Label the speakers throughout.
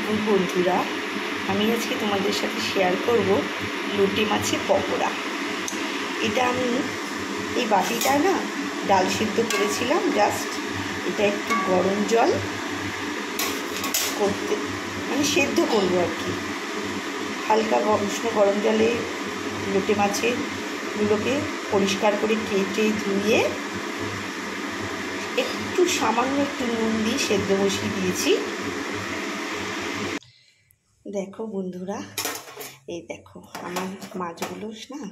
Speaker 1: দুপুর বন্ধুরা, আমি আজকে তোমাদের সাথে শেয়ার করব লোটে মাছের পকোড়া। এটা আমি এই বাটিটা না ডাল সিদ্ধ করেছিলাম, জাস্ট এটা একটু গরম জল করতে মানে সেদ্ধ করবো আর কি। হালকা উষ্ণ গরম জলে লোটে মাছেরগুলোকে পরিষ্কার করে কেটে ধুয়ে একটু সামান্য একটু নুন দিয়ে সেদ্ধ বসিয়ে দিয়েছি। দেখো বন্ধুরা, এই দেখো আমার মাছগুলো না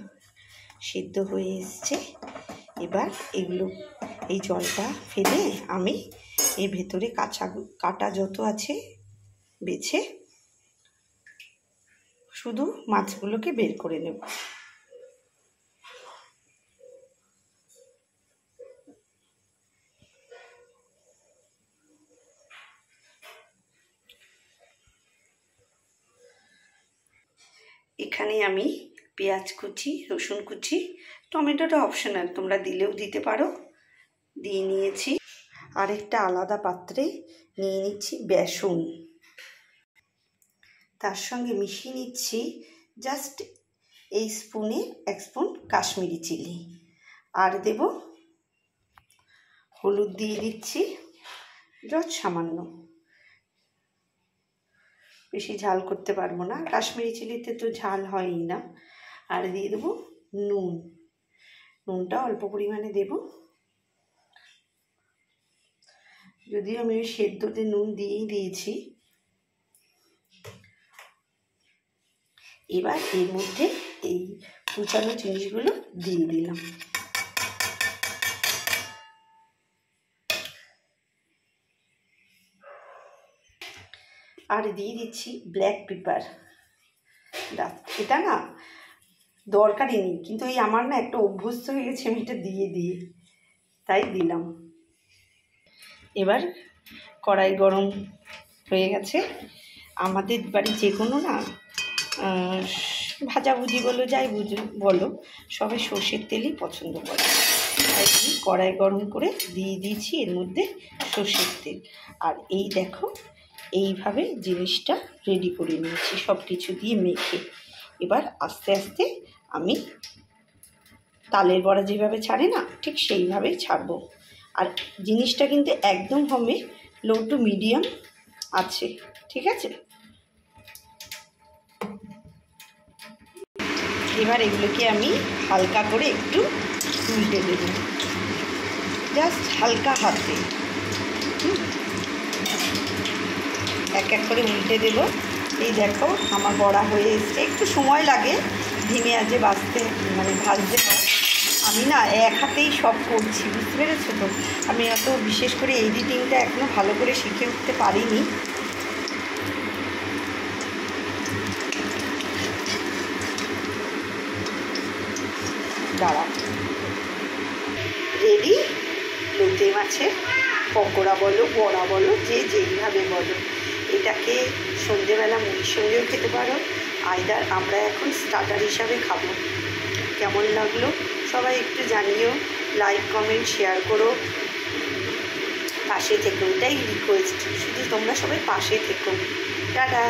Speaker 1: সেদ্ধ হয়ে এসছে। এবার এগুলো এই জলটা ফেলে আমি এর ভেতরে কাটা যত আছে বেছে শুধু মাছগুলোকে বের করে নেব। এখানে আমি পেঁয়াজ কুচি, রসুন কুচি, টমেটোটা অপশনাল, তোমরা দিলেও দিতে পারো, দিয়ে নিয়েছি। আরেকটা আলাদা পাত্রে নিয়ে নিচ্ছি বেসন, তার সঙ্গে মিশিয়ে নিচ্ছি জাস্ট এই স্পুনে 1 স্পুন কাশ্মীরি চিলি, আর দেব হলুদ দিয়ে দিচ্ছি যত সামান্য, বেশি ঝাল করতে পারবো না, কাশ্মীরি চিলিতে তো ঝাল হয়ই না। আর দিয়ে দেবো নুনটা অল্প পরিমাণে দেব, যদিও আমি ওই সেদ্ধতে নুন দিয়েই দিয়েছি। এবার এর মধ্যে এই কুচানো জিনিসগুলো দিয়ে দিলাম। আর দিয়ে দিচ্ছি ব্ল্যাক পেপার। এটা না দরকারই নেই, কিন্তু এই আমার না একটা অভ্যস্ত হয়ে গেছে আমি এটা দিয়ে তাই দিলাম। এবার কড়াই গরম হয়ে গেছে। আমাদের বাড়ি যে কোনো না ভাজাভুজি বলো যাই বলো, সবাই সর্ষের তেলই পছন্দ করে। তাই কড়াই গরম করে দিয়ে দিয়েছি এর মধ্যে সর্ষের তেল। আর এই দেখো এইভাবে জিনিসটা রেডি করে নিয়েছি সব কিছু দিয়ে মেখে। এবার আস্তে আস্তে আমি তালের বড়া যেভাবে ছাড়ে না ঠিক সেইভাবেই ছাড়বো। আর জিনিসটা কিন্তু একদম হবে লো টু মিডিয়াম আছে, ঠিক আছে? এবার এগুলোকে আমি হালকা করে একটু উল্টে দেব, জাস্ট হালকা হাতে এক এক করে উল্টে দেব। এই দেখো আমার বড়া হয়ে এসছে, একটু সময় লাগে ধিমে আঁচে ভাজতে হয়। আমি না এক হাতেই সব করছি, বুঝতে পেরেছো তো? আমি অত বিশেষ করে এডিটিংটা এখনও ভালো করে শিখে উঠতে পারিনি। দাঁড়া, রেডি লোটে মাছের পকোড়া বলো, বড়া বলো, যে যেইভাবে বলো। এটাকে সন্ধেবেলা মুড়ির সঙ্গেও খেতে পারো, আইদার আমরা এখন স্টার্টার হিসাবে খাবো। কেমন লাগলো সবাই একটু জানিও, লাইক কমেন্ট শেয়ার করো, পাশে থেকো, এটাই রিকোয়েস্ট, শুধু তোমরা সবাই পাশে থেকো। টাটা।